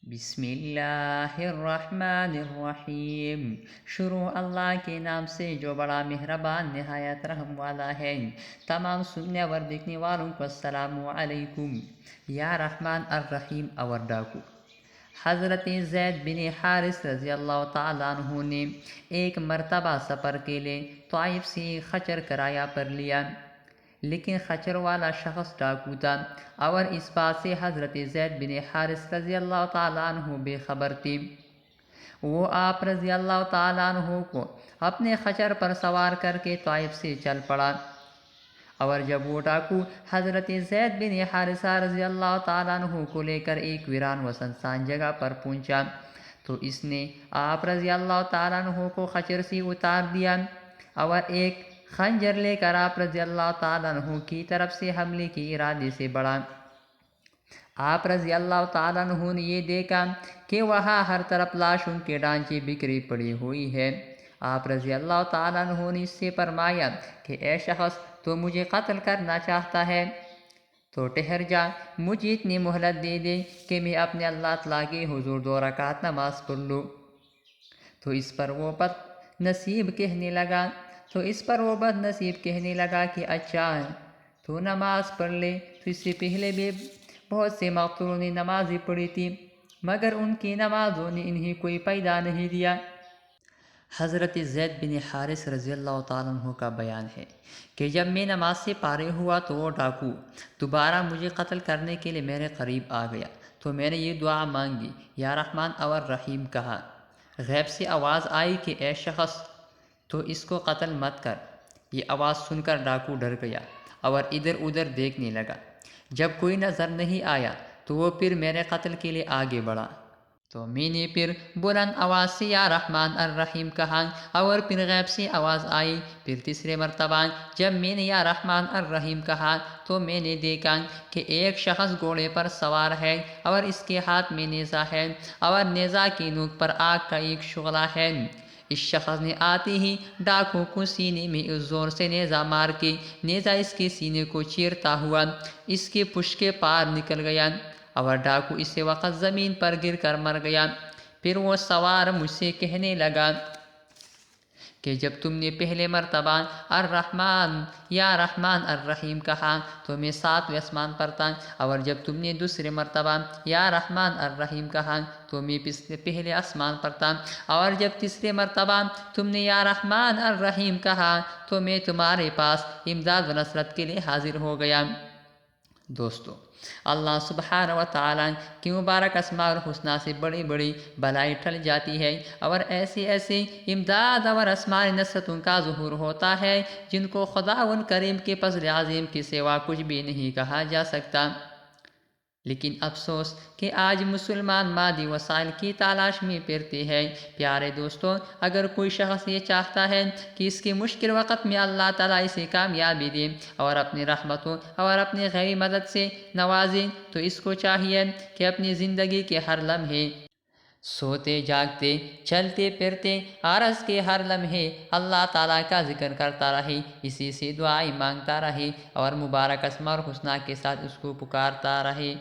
بسم اللہ الرحمن الرحیم۔ شروع اللہ کے نام سے جو بڑا مہربان نہایت رحم والا ہے۔ تمام سننے اور دیکھنے والوں کو السلام علیکم۔ یا رحمان الرحیم اور ڈاکو۔ حضرت زید بن حارث رضی اللہ تعالیٰ عنہ نے ایک مرتبہ سفر کے لیے طائف سے ایک خچر کرایہ پر لیا، لیکن خچر والا شخص ڈاکو تھا، اور اس بات سے حضرت زید بن حارث رضی اللہ تعالیٰ عنہ بے خبر تھی۔ وہ آپ رضی اللہ تعالیٰ عنہ کو اپنے خچر پر سوار کر کے طائف سے چل پڑا، اور جب وہ ڈاکو حضرت زید بن حارثہ رضی اللہ تعالیٰ عنہ کو لے کر ایک ویران و سنسان جگہ پر پہنچا تو اس نے آپ رضی اللہ تعالیٰ عنہ کو خچر سے اتار دیا، اور ایک خنجر لے کر آپ رضی اللہ تعالیٰ عنہ کی طرف سے حملے کے ارادے سے بڑھا۔ آپ رضی اللہ تعالیٰ عنہ نے یہ دیکھا کہ وہاں ہر طرف لاشوں کے ڈھانچے بکھری پڑی ہوئی ہے۔ آپ رضی اللہ تعالیٰ عنہ نے اس سے فرمایا کہ اے شخص، تو مجھے قتل کرنا چاہتا ہے تو ٹھہر جا، مجھے اتنی مہلت دے دے کہ میں اپنے اللہ تعالیٰ کے حضور 2 رکعت نماز پڑھ لوں۔ تو اس پر وہ بد نصیب کہنے لگا کہ اچھا، تو نماز پڑھ لے۔ تو اس سے پہلے بھی بہت سے مقتولوں نے نمازیں پڑھی تھی، مگر ان کی نمازوں نے انہیں کوئی فائدہ نہیں دیا۔ حضرت زید بن حارث رضی اللہ تعالیٰ عنہ کا بیان ہے کہ جب میں نماز سے فارغ ہوا تو وہ ڈاکو دوبارہ مجھے قتل کرنے کے لیے میرے قریب آ گیا، تو میں نے یہ دعا مانگی، یا رحمان اور رحیم کہا۔ غیب سے آواز آئی کہ اے شخص، تو اس کو قتل مت کر۔ یہ آواز سن کر ڈاکو ڈر گیا اور ادھر ادھر دیکھنے لگا۔ جب کوئی نظر نہیں آیا تو وہ پھر میرے قتل کے لیے آگے بڑھا، تو میں نے پھر بلند آواز سے یا رحمان الرحیم کہا، اور پھر غیب سے آواز آئی۔ پھر تیسرے مرتبہ جب میں نے یا رحمان الرحیم کہا تو میں نے دیکھا کہ ایک شخص گھوڑے پر سوار ہے، اور اس کے ہاتھ میں نیزہ ہے، اور نیزہ کی نوک پر آگ کا ایک شعلہ ہے۔ اس شخص نے آتے ہی ڈاکو کو سینے میں اس زور سے نیزہ مار کے نیزہ اس کے سینے کو چیرتا ہوا اس کے پشت کے پار نکل گیا، اور ڈاکو اسی وقت زمین پر گر کر مر گیا۔ پھر وہ سوار مجھ سے کہنے لگا کہ جب تم نے پہلے مرتبہ الرحمن یا رحمان الرحیم کہا تو میں 7ویں آسمان پر تھا، اور جب تم نے دوسرے مرتبہ یا رحمان الرحیم کہا تو میں پہلے آسمان پر تھا، اور جب تیسرے مرتبہ تم نے یا رحمان الرحیم کہا تو میں تمہارے پاس امداد و نصرت کے لیے حاضر ہو گیا۔ دوستو، اللہ سبحانہ و تعالیٰ کی مبارک اسماء الحسنہ سے بڑی بڑی بلائیں ٹل جاتی ہے، اور ایسے امداد اور اسماء نصرتوں کا ظہور ہوتا ہے جن کو خداوند کریم کے فضل عظیم کے سوا کچھ بھی نہیں کہا جا سکتا۔ لیکن افسوس کہ آج مسلمان مادی وسائل کی تلاش میں پھرتے ہیں۔ پیارے دوستوں، اگر کوئی شخص یہ چاہتا ہے کہ اس کے مشکل وقت میں اللہ تعالیٰ اسے کامیابی دے اور اپنی رحمتوں اور اپنی غیبی مدد سے نوازے، تو اس کو چاہیے کہ اپنی زندگی کے ہر لمحے، سوتے جاگتے، چلتے پھرتے، عرض کے ہر لمحے اللہ تعالیٰ کا ذکر کرتا رہے، اسی سے دعائیں مانگتا رہے، اور مبارک اسماء الحسنہ کے ساتھ اس کو پکارتا رہے۔